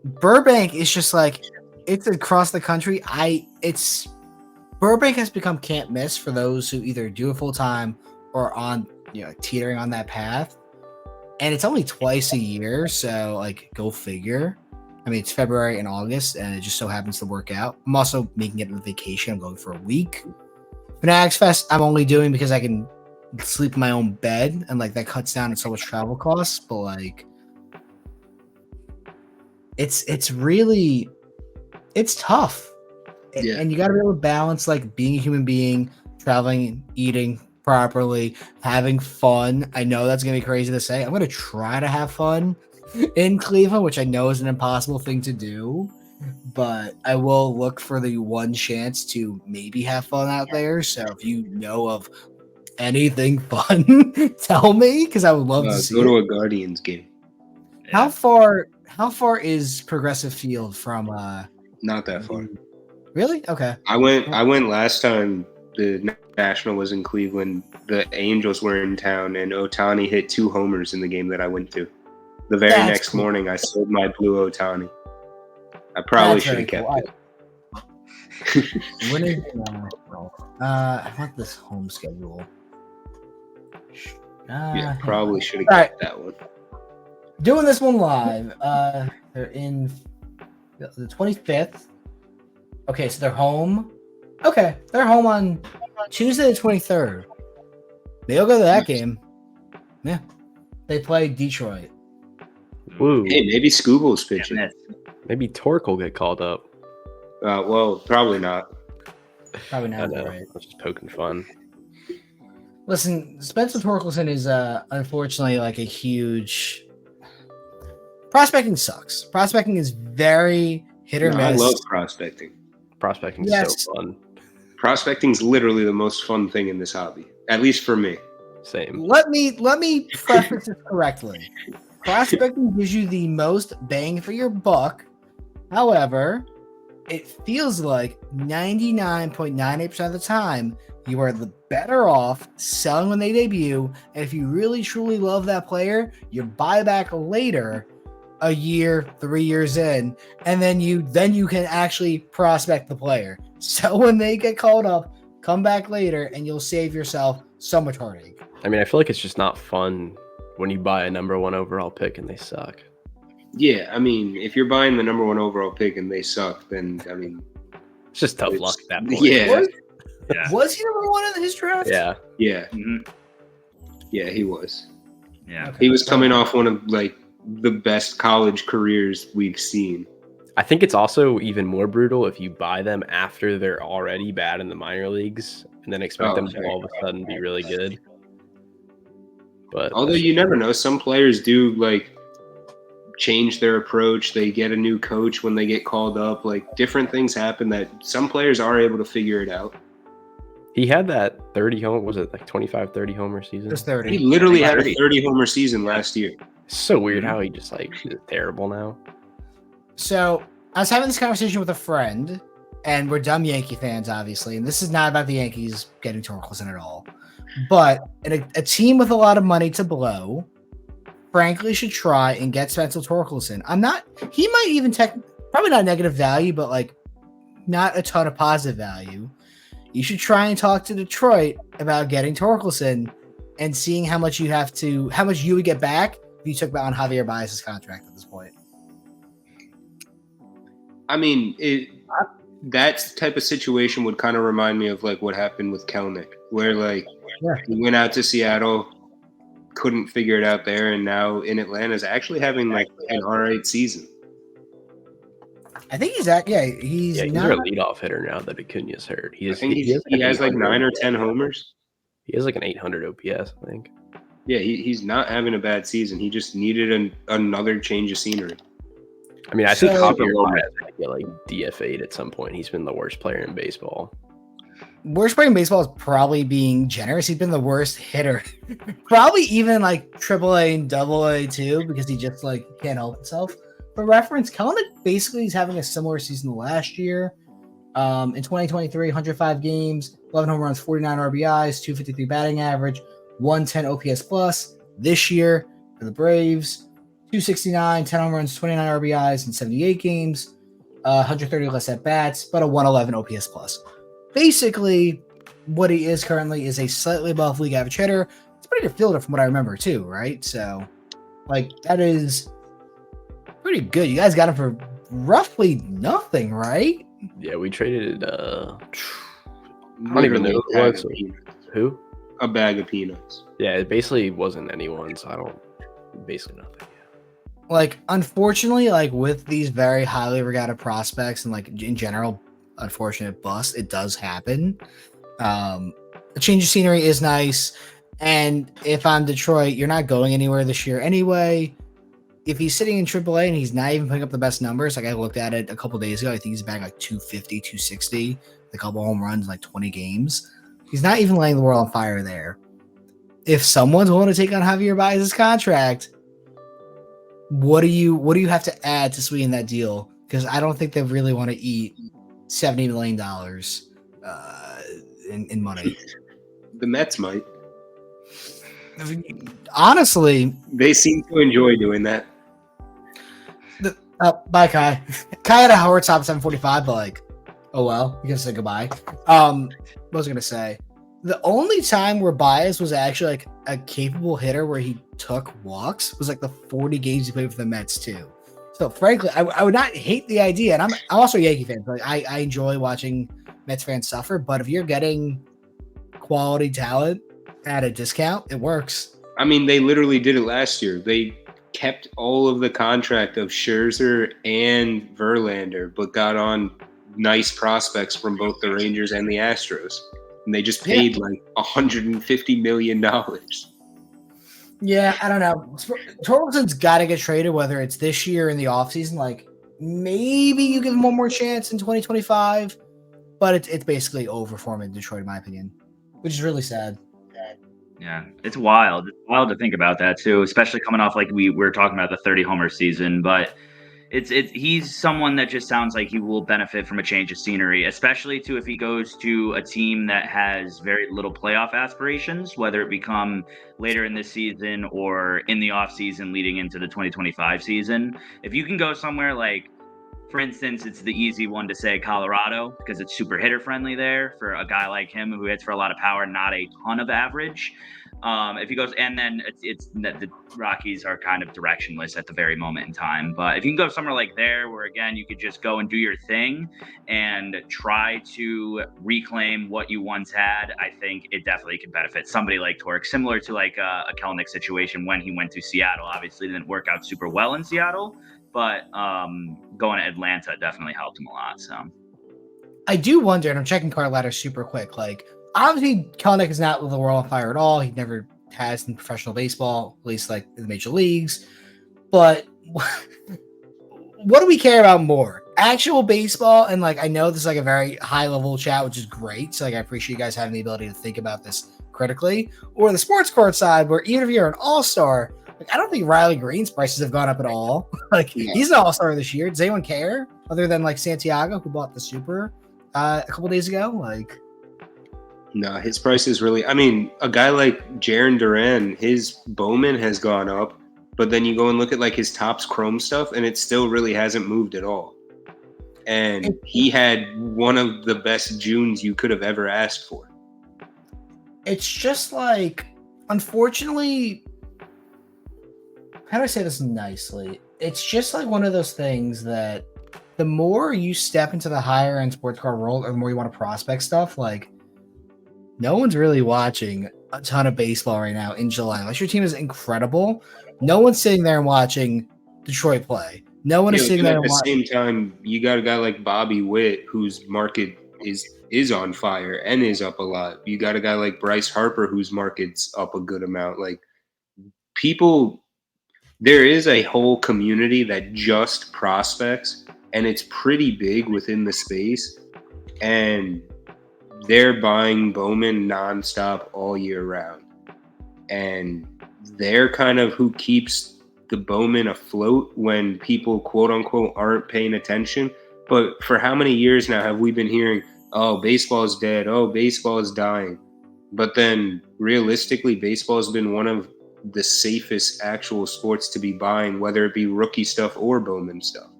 Burbank is just like, it's across the country. Burbank has become can't miss for those who either do it full time or on, teetering on that path. And it's only twice a year, so like, go figure. I mean, it's February and August, and it just so happens to work out. I'm also making it a vacation. I'm going for a week. Fanatics Fest, I'm only doing because I can sleep in my own bed, and like that cuts down on so much travel costs. But like, it's tough. Yeah. And you got to be able to balance like being a human being, traveling, eating properly, having fun. I know that's going to be crazy to say. I'm going to try to have fun in Cleveland, which I know is an impossible thing to do, but I will look for the one chance to maybe have fun out there. So if you know of anything fun, tell me, because I would love to see go to a Guardians game. How far is Progressive Field from Not that far. Really? Okay. I went last time the National was in Cleveland. The Angels were in town, and Ohtani hit 2 homers in the game that I went to. The very next morning, I sold my blue Ohtani. I probably should have kept it. When is I want this home schedule. Yeah, probably should have kept that one. Doing this one live. They're in the 25th. Okay, so they're home. Okay, they're home on Tuesday the 23rd. Maybe I'll go to that game. Yeah. They play Detroit. Woo. Hey, maybe Scooble's pitching. Maybe Torque will get called up. Well, probably not. Probably not. I know. Right. I'm just poking fun. Listen, Spencer Torkelson is unfortunately like a huge. Prospecting sucks. Prospecting is very hit or miss. I love prospecting. Prospecting is so fun. Prospecting's literally the most fun thing in this hobby, at least for me. Same. Let me preface this correctly. Prospecting gives you the most bang for your buck. However, it feels like 99.98% of the time you are the better off selling when they debut. And if you really truly love that player, you buy back later, a year, 3 years in, and then you can actually prospect the player. So when they get called up, come back later and you'll save yourself so much heartache. I mean, I feel like it's just not fun when you buy a number 1 overall pick and they suck. Yeah, I mean, if you're buying the number 1 overall pick and they suck, then I mean, it's just tough luck at that point. Yeah. Was he number 1 in his draft? Yeah. Yeah. Mm-hmm. Yeah, he was. Yeah. He was coming off one of like the best college careers we've seen. I think it's also even more brutal if you buy them after they're already bad in the minor leagues and then expect them to all of a sudden be really good. But although you never know, some players do like change their approach. They get a new coach when they get called up. Like different things happen that some players are able to figure it out. He had that 30 home, was it like 25, 30 homer season? Just 30. He literally had a 30 homer season last year. It's so weird how he just like is terrible now. So I was having this conversation with a friend, and we're dumb Yankee fans, obviously. And this is not about the Yankees getting Torkelson at all. But a team with a lot of money to blow, frankly, should try and get Spencer Torkelson. He might even probably not negative value, but like not a ton of positive value. You should try and talk to Detroit about getting Torkelson and seeing how much you would get back if you took on Javier Baez's contract at this point. I mean, that type of situation would kind of remind me of like what happened with Kelnick, where like he went out to Seattle, couldn't figure it out there, and now in Atlanta is actually having like an all right season. I think he's he's our leadoff hitter now that Acuna's hurt. He has like 9 or 10 homers. He has like an 800 OPS, I think. Yeah, he's not having a bad season. He just needed another change of scenery. I mean, I think Javier Baez might get like DFA'd at some point. He's been the worst player in baseball. Worst player in baseball is probably being generous. He's been the worst hitter. Probably even like AAA and AA too, because he just like can't help himself. For reference, Kelnick basically is having a similar season to last year. In 2023, 105 games, 11 home runs, 49 RBIs, 253 batting average, 110 OPS plus. This year for the Braves, 269, 10 home runs, 29 RBIs in 78 games, 130 less at bats, but a 111 OPS plus. Basically, what he is currently is a slightly above league average hitter. It's a pretty good fielder from what I remember too, right? So, like, that is pretty good. You guys got him for roughly nothing, right? Yeah, we traded. I don't even know who it was. Who? A bag of peanuts. Yeah, it basically wasn't anyone, so basically nothing. Like, unfortunately, like with these very highly regarded prospects and like in general, unfortunate bust, it does happen. A change of scenery is nice, and if I'm Detroit, you're not going anywhere this year anyway. If he's sitting in AAA and he's not even putting up the best numbers, like I looked at it a couple days ago, I think he's batting like 250, 260, a couple home runs in like 20 games. He's not even lighting the world on fire there. If someone's willing to take on Javier Baez's contract, what do you have to add to sweeten that deal? Because I don't think they really want to eat $70 million in money. The Mets might. Honestly, they seem to enjoy doing that. Bye, Kai. Kai had a Howard stop at 7:45, but like, oh well, you can say goodbye. What was I gonna say? The only time where Baez was actually like a capable hitter where he took walks was like the 40 games he played for the Mets too. So frankly, I would not hate the idea, and I'm also a Yankee fan. So like, I enjoy watching Mets fans suffer, but if you're getting quality talent at a discount, it works. I mean, they literally did it last year. They kept all of the contract of Scherzer and Verlander, but got on nice prospects from both the Rangers and the Astros. And they just paid like $150 million. Yeah, I don't know. Torkelson's got to get traded, whether it's this year in the offseason. Like, maybe you give him one more chance in 2025, but it's basically over for him in Detroit, in my opinion, which is really sad. Yeah, it's wild. It's wild to think about that too, especially coming off like we were talking about the 30 homer season. But he's someone that just sounds like he will benefit from a change of scenery, especially too if he goes to a team that has very little playoff aspirations, whether it become later in this season or in the off season leading into the 2025 season. If you can go somewhere like, for instance, it's the easy one to say Colorado because it's super hitter friendly there for a guy like him who hits for a lot of power, not a ton of average. If he goes, and then it's that the Rockies are kind of directionless at the very moment in time. But if you can go somewhere like there, where again you could just go and do your thing and try to reclaim what you once had, I think it definitely could benefit somebody like Torque, similar to like a Kelnick situation when he went to Seattle. Obviously, didn't work out super well in Seattle, but going to Atlanta definitely helped him a lot. So I do wonder, and I'm checking card ladder super quick, like. Obviously, Kelnick is not with the world on fire at all. He never has in professional baseball, at least like in the major leagues. But what do we care about more? Actual baseball, and like I know this is like a very high level chat, which is great. So like I appreciate you guys having the ability to think about this critically. Or the sports card side, where even if you're an all-star, like I don't think Riley Green's prices have gone up at all. Like he's an all-star this year. Does anyone care other than like Santiago, who bought the Super a couple days ago? Like. No, his price is really. I mean, a guy like Jarren Duran, his Bowman has gone up, but then you go and look at like his Topps Chrome stuff, and it still really hasn't moved at all. and he had one of the best Junes you could have ever asked for. It's just like, unfortunately, how do I say this nicely? It's just like one of those things that the more you step into the higher end sports card world, or the more you want to prospect stuff, like no one's really watching a ton of baseball right now in July. Unless your team is incredible, no one's sitting there and watching Detroit play. No one is sitting there. At the same time, you got a guy like Bobby Witt, whose market is on fire and is up a lot. You got a guy like Bryce Harper, whose market's up a good amount. Like, people, there is a whole community that just prospects, and it's pretty big within the space. And they're buying Bowman nonstop all year round. And they're kind of who keeps the Bowman afloat when people, quote unquote, aren't paying attention. But for how many years now have we been hearing, oh, baseball is dead, oh, baseball is dying? But then realistically, baseball has been one of the safest actual sports to be buying, whether it be rookie stuff or Bowman stuff.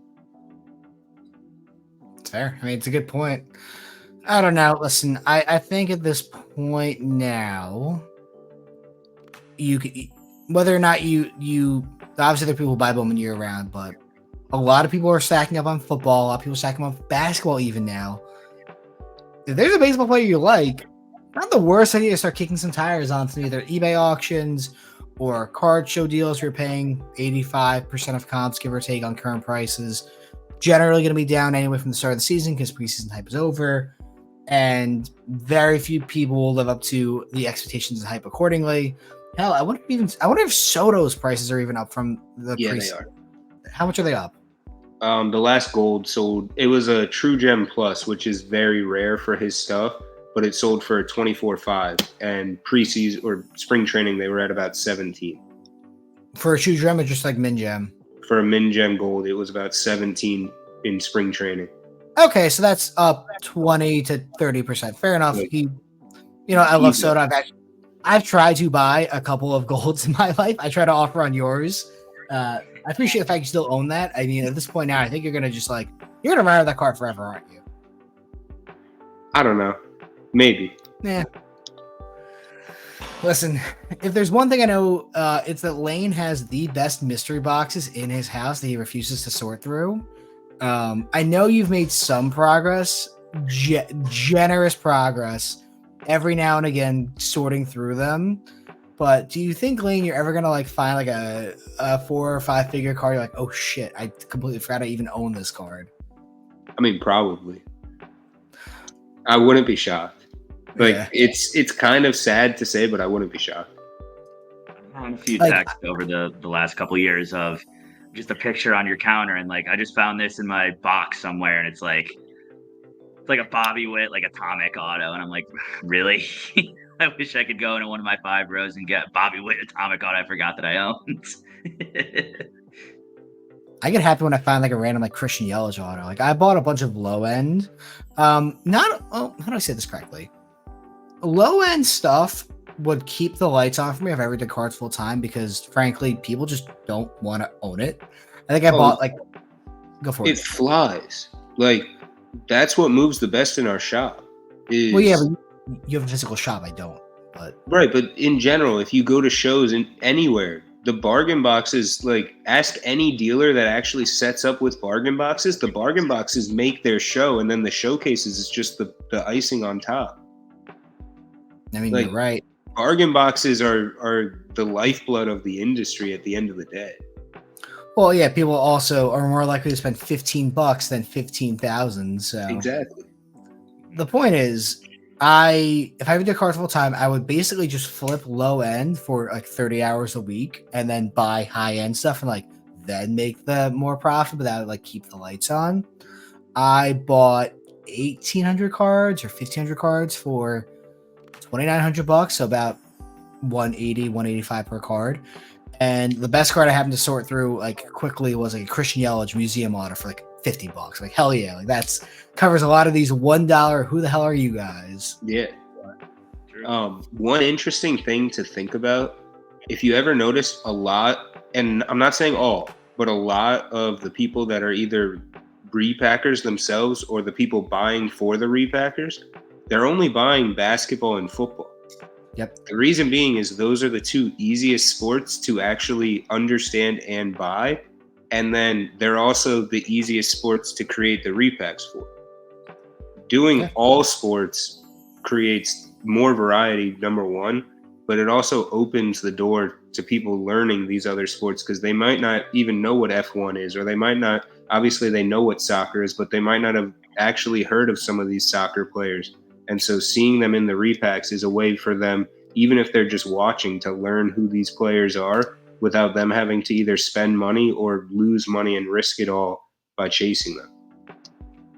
It's fair. I mean, it's a good point. I don't know. Listen, I think at this point now, you could, whether or not you obviously there are people who buy Bowman year round, but a lot of people are stacking up on football. A lot of people are stacking up on basketball even now. If there's a baseball player you like, not the worst idea to start kicking some tires on some either eBay auctions or card show deals. You're paying 85% of comps, give or take, on current prices. Generally going to be down anyway from the start of the season because preseason hype is over. And very few people will live up to the expectations and hype accordingly. Hell, I wonder if Soto's prices are even up from the preseason. They are. How much are they up? The last gold sold, it was a True Gem Plus, which is very rare for his stuff, but it sold for $24.5, and preseason or spring training they were at about 17. For a True Gem or just like Min Gem? For a Min Gem Gold, it was about 17 in spring training. Okay, so that's up 20 to 30%. Fair enough. I love Soto. I've tried to buy a couple of golds in my life. I try to offer on yours. I appreciate the fact you still own that. I mean, at this point now, I think you're gonna just you're gonna ride that card forever, aren't you? I don't know. Maybe. Yeah. Listen, if there's one thing I know, it's that Lane has the best mystery boxes in his house that he refuses to sort through. I know you've made some progress, generous progress, every now and again sorting through them. But do you think, Lane, you're ever gonna find a 4 or 5 figure card? You're like, oh shit, I completely forgot I even own this card. I mean, probably. I wouldn't be shocked. It's kind of sad to say, but I wouldn't be shocked. I had a few texts over the last couple of years of just a picture on your counter, and I just found this in my box somewhere, and it's like a Bobby Witt Atomic Auto, and I'm like, really? I wish I could go into one of my 5 rows and get Bobby Witt Atomic Auto I forgot that I owned. I get happy when I find a random Christian Yelich auto. I bought a bunch of low end. How do I say this correctly? Low end stuff would keep the lights on for me if I ever did cards full time, because frankly, people just don't want to own it. I think I bought go for it. It flies. That's what moves the best in our shop. But you have a physical shop. I don't. But right, but in general, if you go to shows in anywhere, the bargain boxes, ask any dealer that actually sets up with bargain boxes. The bargain boxes make their show, and then the showcases is just the icing on top. I mean, you're right. Bargain boxes are the lifeblood of the industry at the end of the day. Well, yeah, people also are more likely to spend $15 than 15,000. So exactly. The point is, if I ever did cards full time, I would basically just flip low end for 30 hours a week, and then buy high end stuff, and then make the more profit, but that would keep the lights on. I bought 1,800 cards or 1,500 cards for $2,900, so about $180, $185 per card. And the best card I happened to sort through quickly was a Christian Yelich museum auto for $50. Hell yeah, that's covers a lot of these $1. Who the hell are you guys? Yeah. One interesting thing to think about, if you ever notice a lot, and I'm not saying all, but a lot of the people that are either repackers themselves or the people buying for the repackers, they're only buying basketball and football. Yep. The reason being is those are the two easiest sports to actually understand and buy. And then they're also the easiest sports to create the repacks for. Doing all sports creates more variety, number one, but it also opens the door to people learning these other sports because they might not even know what F1 is, or they might not, obviously they know what soccer is, but they might not have actually heard of some of these soccer players. And so seeing them in the repacks is a way for them, even if they're just watching, to learn who these players are without them having to either spend money or lose money and risk it all by chasing them.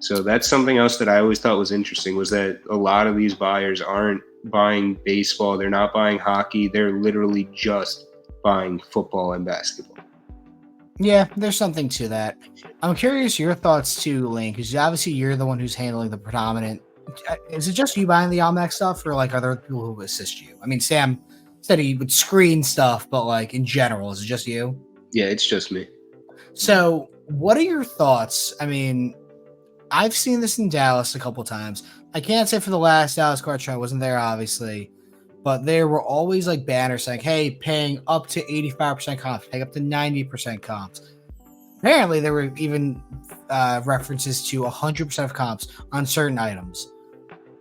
So that's something else that I always thought was interesting, was that a lot of these buyers aren't buying baseball. They're not buying hockey. They're literally just buying football and basketball. Yeah, there's something to that. I'm curious your thoughts too, Lane, because obviously you're the one who's handling the predominant. Is it just you buying the Almanac stuff, or like are there people who assist you? I mean, Sam said he would screen stuff, but like in general, is it just you? Yeah, it's just me. So what are your thoughts? I mean, I've seen this in Dallas a couple times. I can't say for the last Dallas card show, I wasn't there, obviously, but there were always like banners saying, hey, paying up to 85% comps, paying up to 90% comps. Apparently, there were even references to 100% of comps on certain items.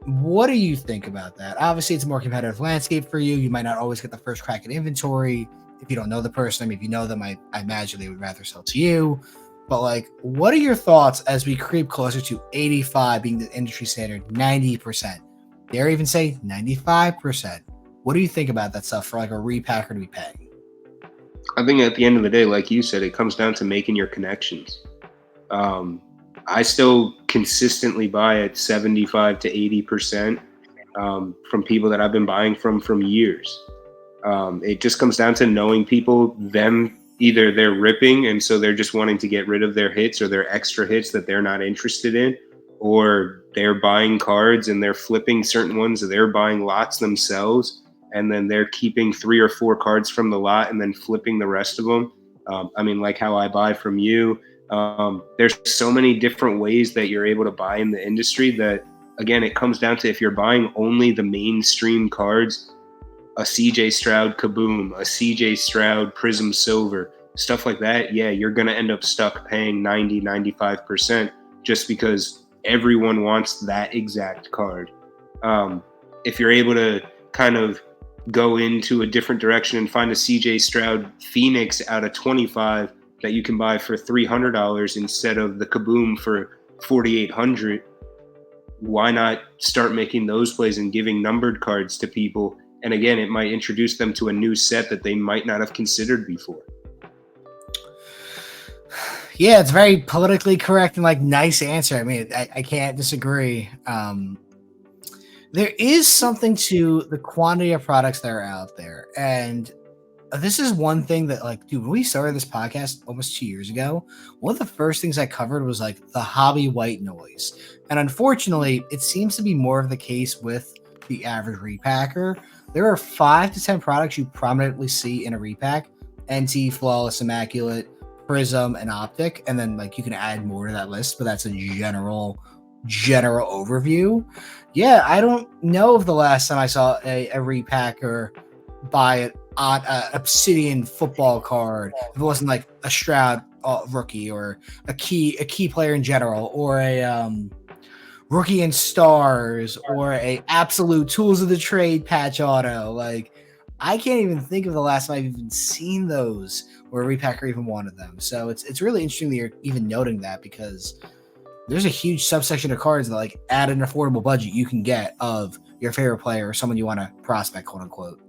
What do you think about that? Obviously, it's a more competitive landscape for you. You might not always get the first crack at inventory. If you don't know the person, I mean, if you know them, I imagine they would rather sell to you. But like, what are your thoughts as we creep closer to 85 being the industry standard, 90%? Dare even say 95%. What do you think about that stuff for like a repacker to be paying? I think at the end of the day, like you said, it comes down to making your connections. I still consistently buy at 75 to 80% from people that I've been buying from years. It just comes down to knowing people, them, either they're ripping and so they're just wanting to get rid of their hits or their extra hits that they're not interested in, or they're buying cards and they're flipping certain ones, or they're buying lots themselves and then they're keeping 3 or 4 cards from the lot and then flipping the rest of them. I mean, like how I buy from you. There's so many different ways that you're able to buy in the industry that, again, it comes down to if you're buying only the mainstream cards, a CJ Stroud Kaboom, a CJ Stroud Prism Silver, stuff like that, yeah, you're going to end up stuck paying 90, 95% just because everyone wants that exact card. If you're able to kind of go into a different direction and find a CJ Stroud Phoenix out of 25 that you can buy for $300 instead of the Kaboom for $4,800, why not start making those plays and giving numbered cards to people? And again, it might introduce them to a new set that they might not have considered before. Yeah, it's very politically correct and like nice answer. I mean, I can't disagree. There is something to the quantity of products that are out there. And this is one thing that, like, dude, when we started this podcast almost 2 years ago, one of the first things I covered was like the hobby white noise. And unfortunately, it seems to be more of the case with the average repacker. There are 5 to 10 products you prominently see in a repack: NT, Flawless, Immaculate, Prism, and Optic. And then like you can add more to that list, but that's a general overview. Yeah, I don't know if the last time I saw a repacker buy an Obsidian football card, if it wasn't like a Stroud rookie or a key player in general, or a rookie in stars, or a absolute tools of the trade patch auto. Like, I can't even think of the last time I've even seen those where a repacker even wanted them. So it's really interesting that you're even noting that, because there's a huge subsection of cards that, like, at an affordable budget you can get of your favorite player or someone you want to prospect, quote unquote.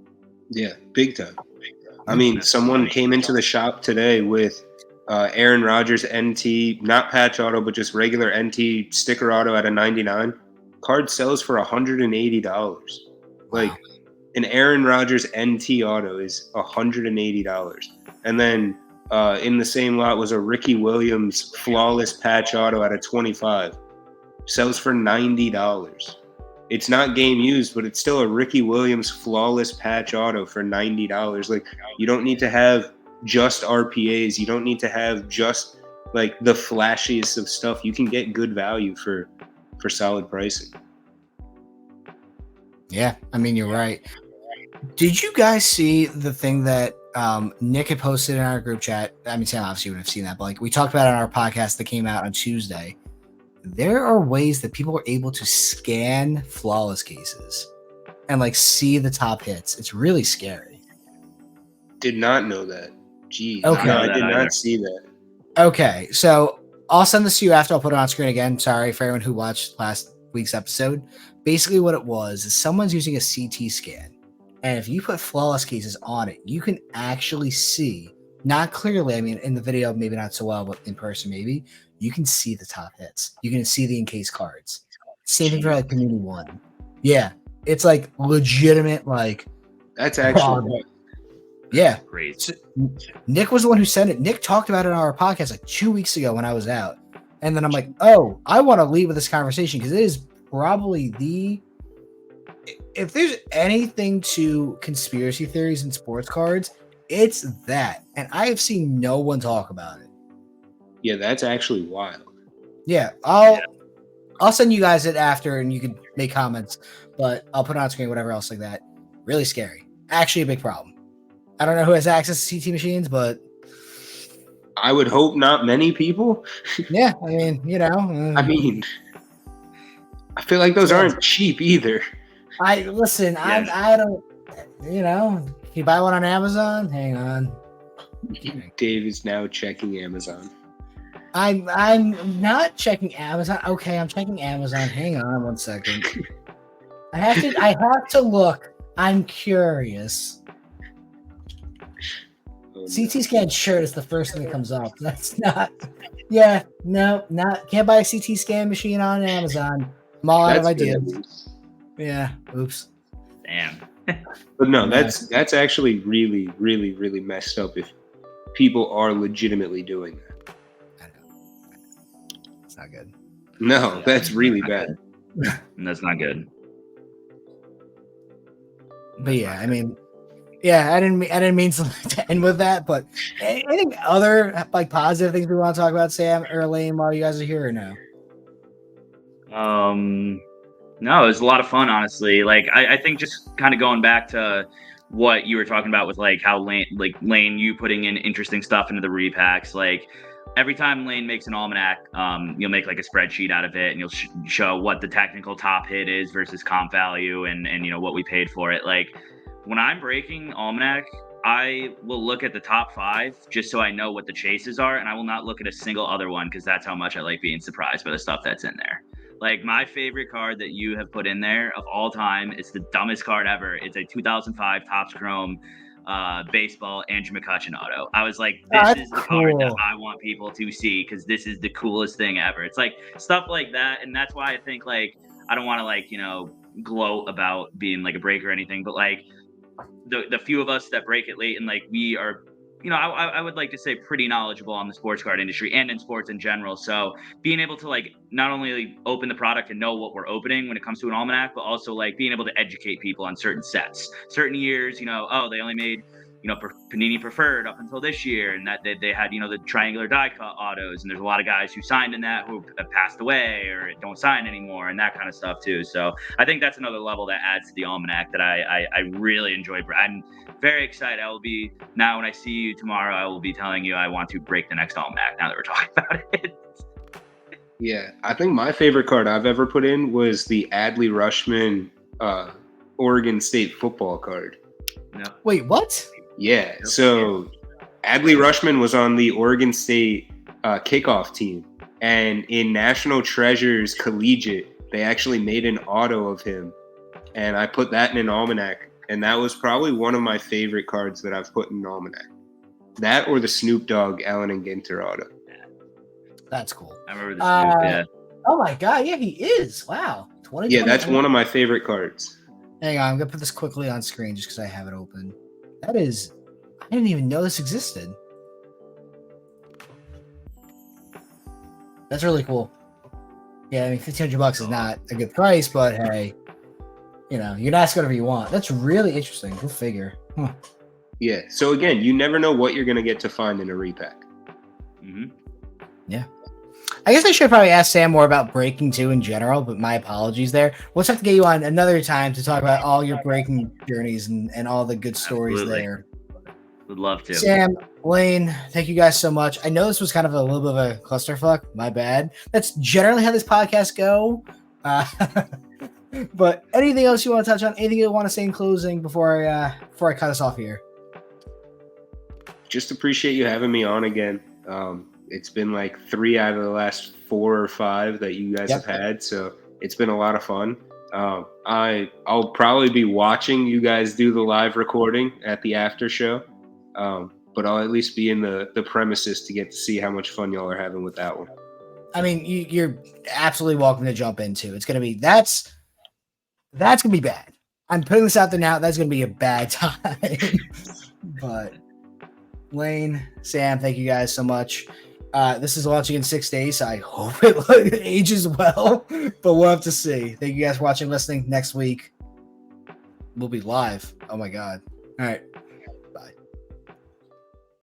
Yeah, big time. I mean, someone came into the shop today with Aaron Rodgers NT, not patch auto, but just regular NT sticker auto at a 99. Card sells for $180. Like, an Aaron Rodgers NT auto is $180. And then in the same lot was a Ricky Williams flawless patch auto at a 25. Sells for $90. It's not game used, but it's still a Ricky Williams flawless patch auto for $90. Like, you don't need to have just RPAs. You don't need to have just like the flashiest of stuff, you can get good value for solid pricing. Yeah, I mean, you're right. Did you guys see the thing that Nick had posted in our group chat? I mean, Sam obviously would have seen that, but like we talked about it on our podcast that came out on Tuesday. There are ways that people are able to scan flawless cases and like see the top hits. It's really scary. Did not know that. Jeez. Okay. No, I did not see that. Okay, so I'll send this to you after. I'll put it on screen again. Sorry for everyone who watched last week's episode. Basically what it was is someone's using a CT scan. And if you put flawless cases on it, you can actually see, not clearly, I mean, in the video, maybe not so well, but in person, maybe, you can see the top hits. You can see the encased cards. Same thing for like Panini One. Yeah, it's like legitimate, like. That's actually. Yeah. Great. So, Nick was the one who sent it. Nick talked about it on our podcast like 2 weeks ago when I was out. And then I'm like, oh, I want to lead with this conversation because it is probably if there's anything to conspiracy theories in sports cards, it's that. And I have seen no one talk about it. Yeah, that's actually wild. Yeah, I'll send you guys it after and you can make comments, but I'll put it on screen, whatever else like that. Really scary. Actually a big problem. I don't know who has access to CT machines, but I would hope not many people. Yeah, I mean, you know. I mean, I feel like those aren't cheap either. I don't, you know, can you buy one on Amazon? Hang on. Dave is now checking Amazon. I'm not checking Amazon. Okay, I'm checking Amazon. Hang on 1 second. I have to look. I'm curious. CT scan shirt is the first thing that comes up. That's not. Yeah, no, not. Can't buy a CT scan machine on Amazon. I'm all out of ideas. Yeah. Oops. Damn. But no, that's actually really, really, really messed up if people are legitimately doing that. I know. It's not good. No, that's really bad. That's not good. But yeah, I mean, yeah, I didn't mean to end with that, but anything other like positive things we want to talk about, Sam or Elaine, while you guys are here or no? No, it was a lot of fun, honestly. Like, I think just kind of going back to what you were talking about with like how Lane, you putting in interesting stuff into the repacks. Like every time Lane makes an almanac, you'll make like a spreadsheet out of it, and you'll show what the technical top hit is versus comp value, and you know what we paid for it. Like when I'm breaking almanac, I will look at the top 5 just so I know what the chases are, and I will not look at a single other one because that's how much I like being surprised by the stuff that's in there. Like my favorite card that you have put in there of all time, it's the dumbest card ever. It's a 2005 Topps Chrome baseball Andrew McCutchen auto. I was like, this is the card that I want people to see because this is the coolest thing ever. It's like stuff like that, and that's why I think like I don't want to like, you know, gloat about being like a breaker or anything, but like the few of us that break it late, and like we are, you know, I would like to say pretty knowledgeable on the sports card industry and in sports in general. So being able to like not only open the product and know what we're opening when it comes to an almanac, but also like being able to educate people on certain sets, certain years, you know, oh, they only made, you know, Panini Preferred up until this year, and that they had, you know, the triangular die cut autos, and there's a lot of guys who signed in that who have passed away or don't sign anymore, and that kind of stuff too. So I think that's another level that adds to the almanac that I really enjoy. I'm very excited. I will be, now when I see you tomorrow, I will be telling you I want to break the next almanac now that we're talking about it. Yeah, I think my favorite card I've ever put in was the Adley Rushman Oregon State football card. No. Wait, what? Yeah, so Adley Rushman was on the Oregon State kickoff team, and in National Treasures Collegiate, they actually made an auto of him, and I put that in an almanac, and that was probably one of my favorite cards that I've put in an almanac. That or the Snoop Dogg Allen and Ginter auto. That's cool. I remember the Snoop, yeah. Oh my god, yeah, he is. Wow. Yeah, that's one of my favorite cards. Hang on, I'm gonna put this quickly on screen just because I have it open. That is, I didn't even know this existed. That's really cool. Yeah, I mean, $1,500 is not a good price, but hey, you know, you can ask whatever you want. That's really interesting. Go figure. Huh. Yeah. So again, you never know what you're gonna get to find in a repack. Mm-hmm. Yeah. I guess I should probably ask Sam more about breaking too in general, but my apologies there. We'll just have to get you on another time to talk about all your breaking journeys and all the good stories there. Would love to. Sam, Lane, thank you guys so much. I know this was kind of a little bit of a clusterfuck. My bad. That's generally how this podcast go. But anything else you want to touch on? Anything you want to say in closing before I cut us off here? Just appreciate you having me on again. It's been like 3 out of the last 4 or 5 that you guys have had, so it's been a lot of fun. I'll probably be watching you guys do the live recording at the after show, but I'll at least be in the premises to get to see how much fun y'all are having with that one. I mean, you're absolutely welcome to jump into. It's gonna be that's gonna be bad. I'm putting this out there now. That's gonna be a bad time. But Lane, Sam, thank you guys so much. This is launching in 6 days, so I hope it ages well, but we'll have to see. Thank you guys for watching, listening. Next week, we'll be live. Oh my God. All right.